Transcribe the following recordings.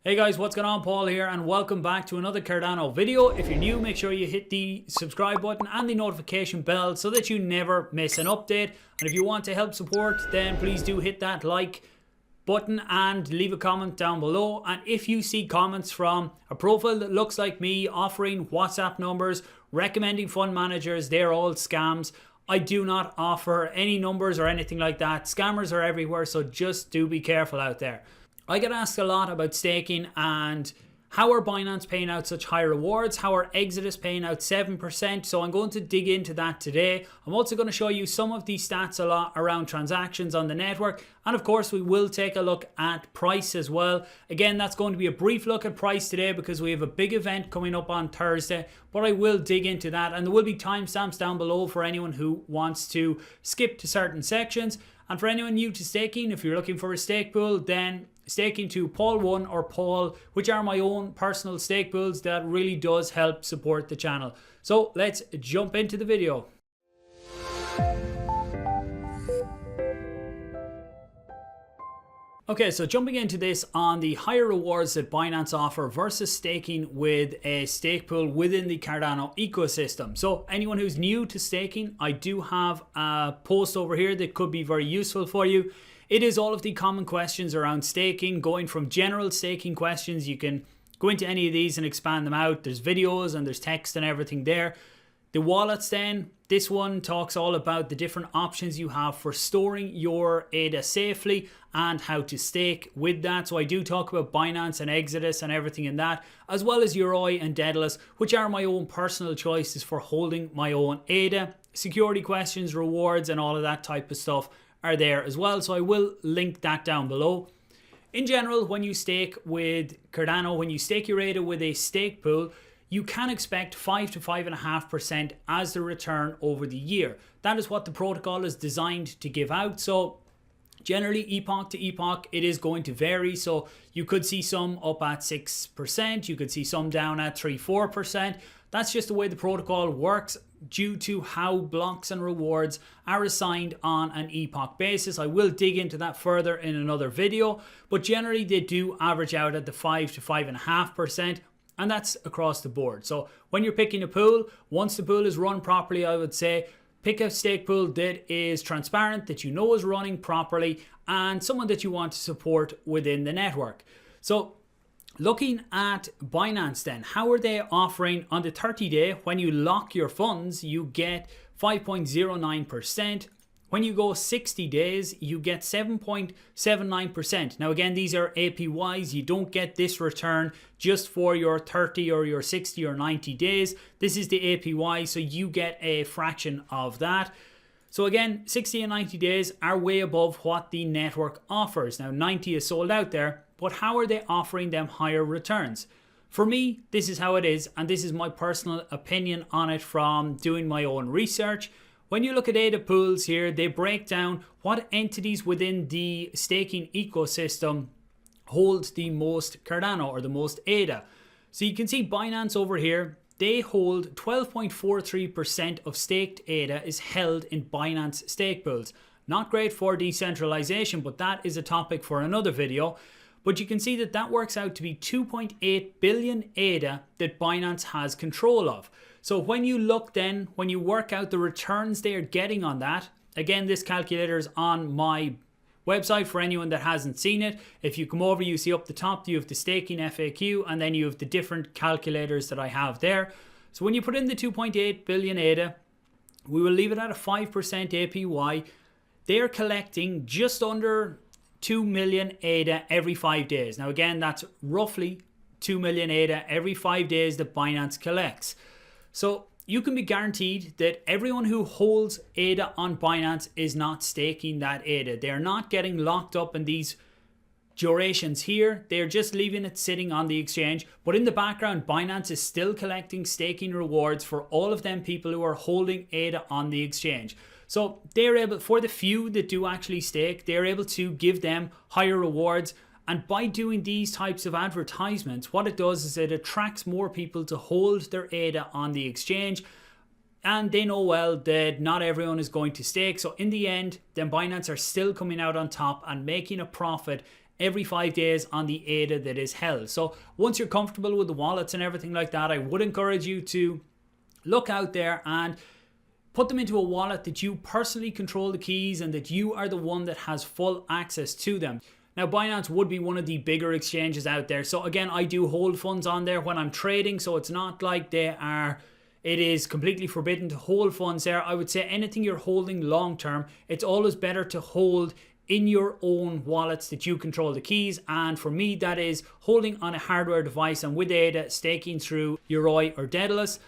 Hey guys, what's going on? Paul here and welcome back to another Cardano video. If you're new, make sure you hit the subscribe button and the notification bell so that you never miss an update. And if you want to help support, then please do hit that like button and leave a comment down below. And if you see comments from a profile that looks like me offering WhatsApp numbers, recommending fund managers, they're all scams. I do not offer any numbers or anything like that. Scammers are everywhere, so just do be careful out there. I get asked a lot about staking and how are Binance paying out such high rewards? How are Exodus paying out 7%? So I'm going to dig into that today. I'm also going to show you some of these stats a lot around transactions on the network. And of course, we will take a look at price as well. Again, that's going to be a brief look at price today because we have a big event coming up on Thursday. But I will dig into that. And there will be timestamps down below for anyone who wants to skip to certain sections. And for anyone new to staking, if you're looking for a stake pool, then staking to Paul 1 or Paul, which are my own personal stake pools, that really does help support the channel. So let's jump into the video. Okay, so jumping into this on the higher rewards that Binance offer versus staking with a stake pool within the Cardano ecosystem. So anyone who's new to staking, I do have a post over here that could be very useful for you. It is all of the common questions around staking, going from general staking questions. You can go into any of these and expand them out. There's videos and there's text and everything there. The wallets then, this one talks all about the different options you have for storing your ADA safely and how to stake with that. So I do talk about Binance and Exodus and everything in that, as well as Yoroi and Daedalus, which are my own personal choices for holding my own ADA. Security questions, rewards, and all of that type of stuff are there as well, so I will link that down below. In general, when you stake with Cardano, when you stake your ADA with a stake pool, you can expect 5 to 5.5% as the return over the year. That is what the protocol is designed to give out. So generally, epoch to epoch, it is going to vary. So you could see some up at 6%, you could see some down at 3-4%. That's just the way the protocol works due to how blocks and rewards are assigned on an epoch basis. I will dig into that further in another video, but generally they do average out at the 5 to 5.5%, and that's across the board. So when you're picking a pool, once the pool is run properly, I would say pick a stake pool that is transparent, that you know is running properly, and someone that you want to support within the network. So looking at Binance then, how are they offering on the 30-day? When you lock your funds, you get 5.09%. When you go 60 days, you get 7.79%. Now again, these are APYs. You don't get this return just for your 30 or your 60 or 90 days. This is the APY, so you get a fraction of that. So again, 60 and 90 days are way above what the network offers. Now 90 is sold out there, but how are they offering them higher returns? For me, this is how it is, and this is my personal opinion on it from doing my own research. When you look at ADA pools here, they break down what entities within the staking ecosystem hold the most Cardano or the most ADA. So you can see Binance over here, they hold 12.43% of staked ADA is held in Binance stake pools. Not great for decentralization, but that is a topic for another video. But you can see that that works out to be 2.8 billion ADA that Binance has control of. So when you look then, when you work out the returns they are getting on that, again, this calculator is on my website for anyone that hasn't seen it. If you come over, you see up the top, you have the staking FAQ, and then you have the different calculators that I have there. So when you put in the 2.8 billion ADA, we will leave it at a 5% APY. They're collecting just under 2 million ADA every 5 days. Now again, that's roughly 2 million ADA every 5 days that Binance collects. So you can be guaranteed that everyone who holds ADA on Binance is not staking that ADA. They're not getting locked up in these durations here. They're just leaving it sitting on the exchange. But in the background, Binance is still collecting staking rewards for all of them people who are holding ADA on the exchange. So they're able, for the few that do actually stake, they're able to give them higher rewards. And by doing these types of advertisements, what it does is it attracts more people to hold their ADA on the exchange. And they know well that not everyone is going to stake. So in the end, then Binance are still coming out on top and making a profit every 5 days on the ADA that is held. So once you're comfortable with the wallets and everything like that, I would encourage you to look out there and put them into a wallet that you personally control the keys and that you are the one that has full access to them. Now, Binance would be one of the bigger exchanges out there. So again, I do hold funds on there when I'm trading. So it's not like it is completely forbidden to hold funds there. I would say anything you're holding long term, it's always better to hold in your own wallets that you control the keys. And for me, that is holding on a hardware device and with ADA, staking through Yoroi or Daedalus.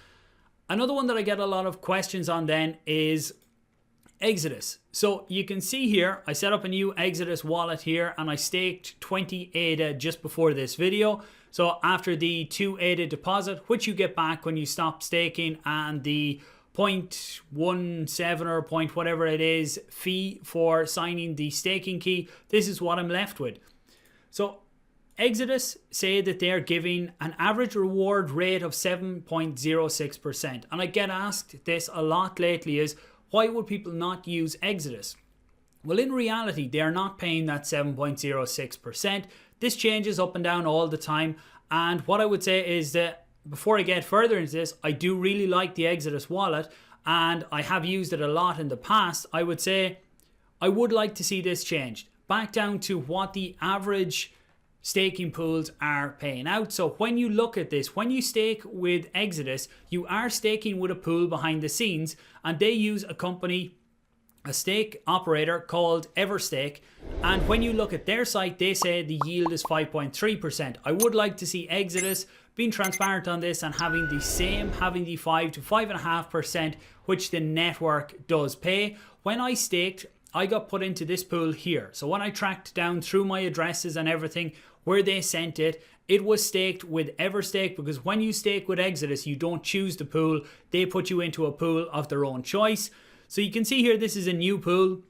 Another one that I get a lot of questions on then is Exodus. So you can see here, I set up a new Exodus wallet here and I staked 20 ADA just before this video. So after the 2 ADA deposit, which you get back when you stop staking, and the 0.17 or point whatever it is fee for signing the staking key, this is what I'm left with. So Exodus say that they're giving an average reward rate of 7.06%. And I get asked this a lot lately is, why would people not use Exodus? Well, in reality, they're not paying that 7.06%. This changes up and down all the time. And what I would say is that before I get further into this, I do really like the Exodus wallet and I have used it a lot in the past. I would say I would like to see this changed back down to what the average staking pools are paying out. So when you look at this, when you stake with Exodus, you are staking with a pool behind the scenes, and they use a stake operator called Everstake. And when you look at their site, they say the yield is 5.3%. I would like to see Exodus being transparent on this and having the 5 to 5.5%, which the network does pay. When I staked, I got put into this pool here. So when I tracked down through my addresses and everything where they sent it, it was staked with Everstake, because when you stake with Exodus, you don't choose the pool. They put you into a pool of their own choice. So you can see here, this is a new pool.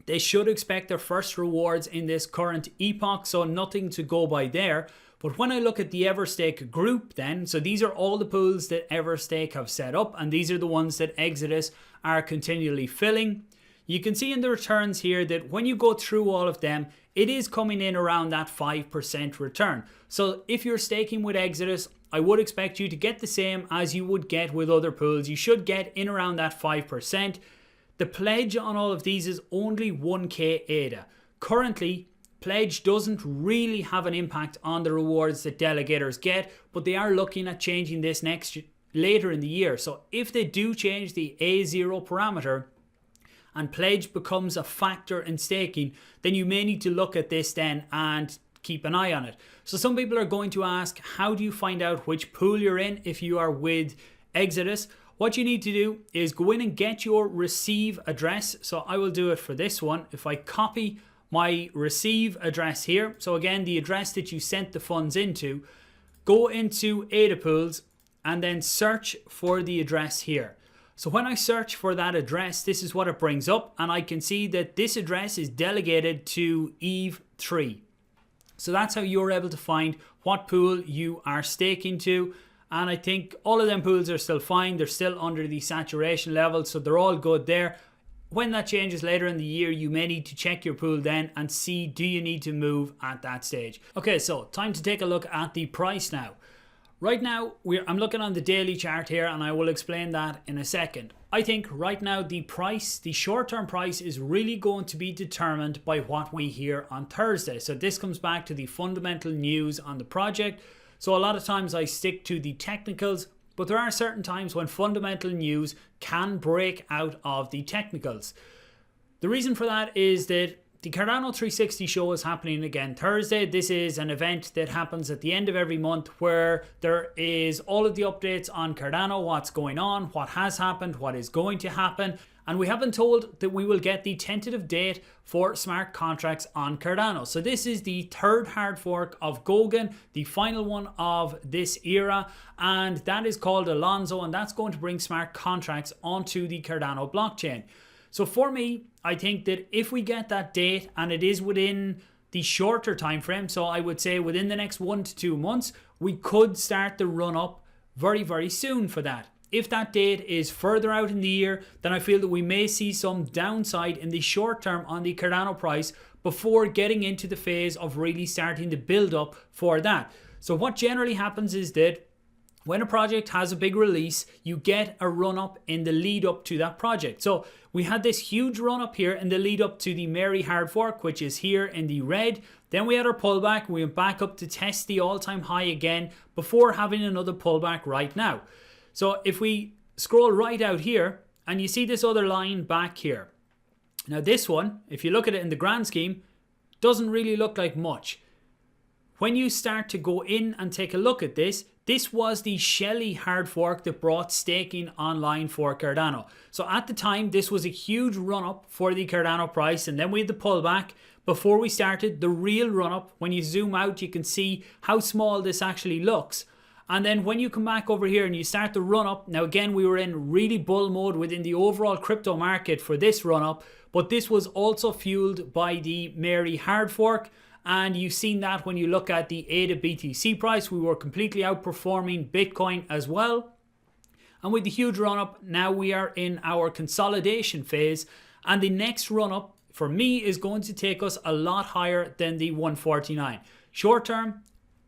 They should expect their first rewards in this current epoch, so nothing to go by there. But when I look at the Everstake group then, so these are all the pools that Everstake have set up, and these are the ones that Exodus are continually filling. You can see in the returns here that when you go through all of them, it is coming in around that 5% return. So if you're staking with Exodus, I would expect you to get the same as you would get with other pools. You should get in around that 5%. The pledge on all of these is only 1k ADA. Currently, pledge doesn't really have an impact on the rewards that delegators get, but they are looking at changing this later in the year. So if they do change the A0 parameter, and pledge becomes a factor in staking, then you may need to look at this then and keep an eye on it. So some people are going to ask, how do you find out which pool you're in if you are with Exodus? What you need to do is go in and get your receive address. So I will do it for this one. If I copy my receive address here, so again, the address that you sent the funds into, go into ADA pools and then search for the address here. So when I search for that address, this is what it brings up, and I can see that this address is delegated to ETH3. So that's how you're able to find what pool you are staking to. And I think all of them pools are still fine. They're still under the saturation level, so they're all good there. When that changes later in the year, you may need to check your pool then and see, do you need to move at that stage? Okay, so time to take a look at the price now. Right now, I'm looking on the daily chart here, and I will explain that in a second. I think right now the short-term price is really going to be determined by what we hear on Thursday. So this comes back to the fundamental news on the project. So a lot of times I stick to the technicals, but there are certain times when fundamental news can break out of the technicals. The reason for that is that the Cardano 360 show is happening again Thursday. This is an event that happens at the end of every month where there is all of the updates on Cardano, what's going on, what has happened, what is going to happen. And we have been told that we will get the tentative date for smart contracts on Cardano. So this is the third hard fork of Goguen, the final one of this era. And that is called Alonzo, and that's going to bring smart contracts onto the Cardano blockchain. So for me, I think that if we get that date and it is within the shorter time frame, so I would say within the next 1 to 2 months, we could start the run up very, very soon for that. if that date is further out in the year, then I feel that we may see some downside in the short term on the Cardano price before getting into the phase of really starting to build up for that. So what generally happens is that when a project has a big release, you get a run up in the lead up to that project. So we had this huge run up here in the lead up to the Mary hard fork, which is here in the red. Then we had our pullback. We went back up to test the all-time high again before having another pullback right now. So if we scroll right out here and you see this other line back here. Now this one, if you look at it in the grand scheme, doesn't really look like much. When you start to go in and take a look at this, this was the Shelley hard fork that brought staking online for Cardano. So at the time, this was a huge run up for the Cardano price, and then we had the pullback before we started the real run up. When you zoom out, you can see how small this actually looks. And then when you come back over here and you start the run up, now again, we were in really bull mode within the overall crypto market for this run up, but this was also fueled by the Mary hard fork. And you've seen that when you look at the ADA BTC price, we were completely outperforming Bitcoin as well. And with the huge run up, now we are in our consolidation phase. And the next run up for me is going to take us a lot higher than the 149. Short term,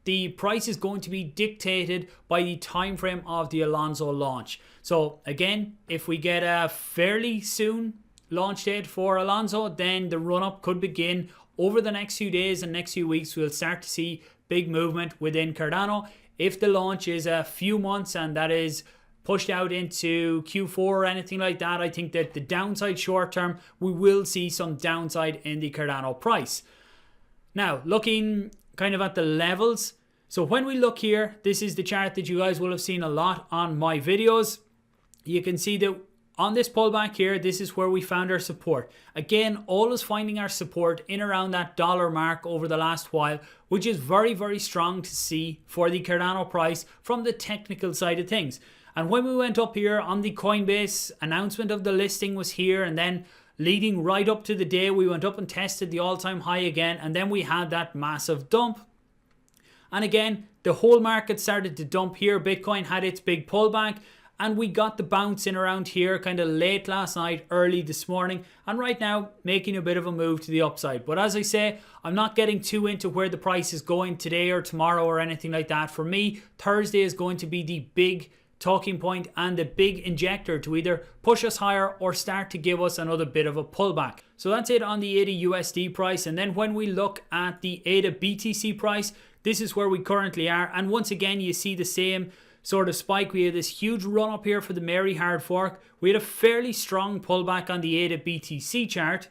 the price is going to be dictated by the time frame of the Alonzo launch. So again, if we get a fairly soon launch date for Alonzo, then the run up could begin over the next few days and next few weeks. We'll start to see big movement within Cardano. If the launch is a few months and that is pushed out into Q4 or anything like that, I think that the downside short term, we will see some downside in the Cardano price. Now, looking kind of at the levels. So when we look here, this is the chart that you guys will have seen a lot on my videos. You can see that on this pullback here, this is where we found our support. Again, always finding our support in around that dollar mark over the last while, which is very, very strong to see for the Cardano price from the technical side of things. And when we went up here on the Coinbase, announcement of the listing was here, and then leading right up to the day, we went up and tested the all-time high again, and then we had that massive dump. And again, the whole market started to dump here. Bitcoin had its big pullback, and we got the bounce in around here kind of late last night, early this morning, and right now making a bit of a move to the upside. But as I say, I'm not getting too into where the price is going today or tomorrow or anything like that. For me, Thursday is going to be the big talking point and the big injector to either push us higher or start to give us another bit of a pullback. So that's it on the ADA USD price. And then when we look at the ADA BTC price, this is where we currently are. And once again, you see the same sort of spike. We had this huge run up here for the Mary hard fork. We had a fairly strong pullback on the ADA BTC chart.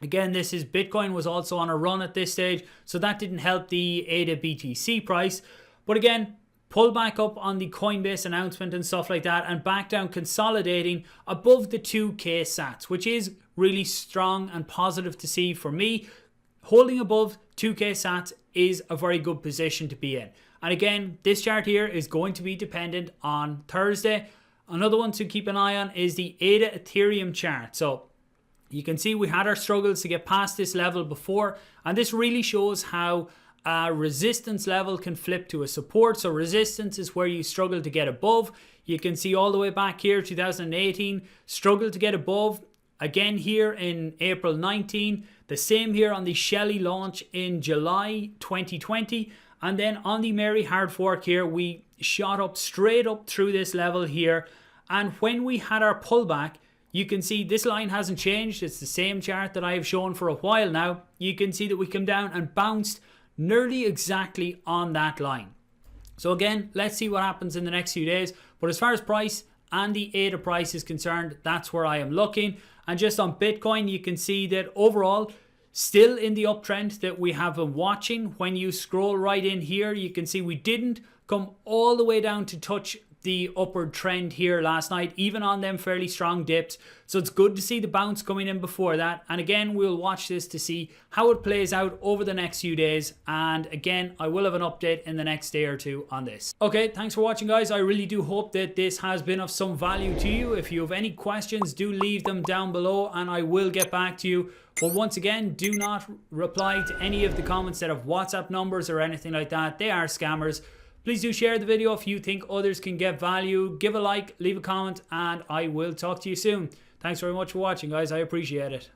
Again, this is Bitcoin was also on a run at this stage, so that didn't help the ADA BTC price. But again, pull back up on the Coinbase announcement and stuff like that, and back down consolidating above the 2k sats, which is really strong and positive to see for me. Holding above 2k sats is a very good position to be in. And again, this chart here is going to be dependent on Thursday. Another one to keep an eye on is the ADA Ethereum chart. So you can see we had our struggles to get past this level before, and this really shows how a resistance level can flip to a support. So resistance is where you struggle to get above. You can see all the way back here, 2018, struggle to get above. Again here in April 19, the same here on the Shelley launch in July 2020. And then on the Mary hard fork here, we shot up straight up through this level here. And when we had our pullback, you can see this line hasn't changed. It's the same chart that I have shown for a while now. You can see that we come down and bounced nearly exactly on that line. So again, let's see what happens in the next few days. But as far as price and the ADA price is concerned, that's where I am looking. And just on Bitcoin, you can see that overall, still in the uptrend that we have been watching. When you scroll right in here, you can see we didn't come all the way down to touch the upward trend here last night, even on them fairly strong dips. So it's good to see the bounce coming in before that. And again, we'll watch this to see how it plays out over the next few days. And again, I will have an update in the next day or two on this. Okay, thanks for watching, guys. I really do hope that this has been of some value to you. If you have any questions, do leave them down below and I will get back to you. But once again, do not reply to any of the comments that have WhatsApp numbers or anything like that. They are scammers. Please do share the video if you think others can get value. Give a like, leave a comment, and I will talk to you soon. Thanks very much for watching, guys. I appreciate it.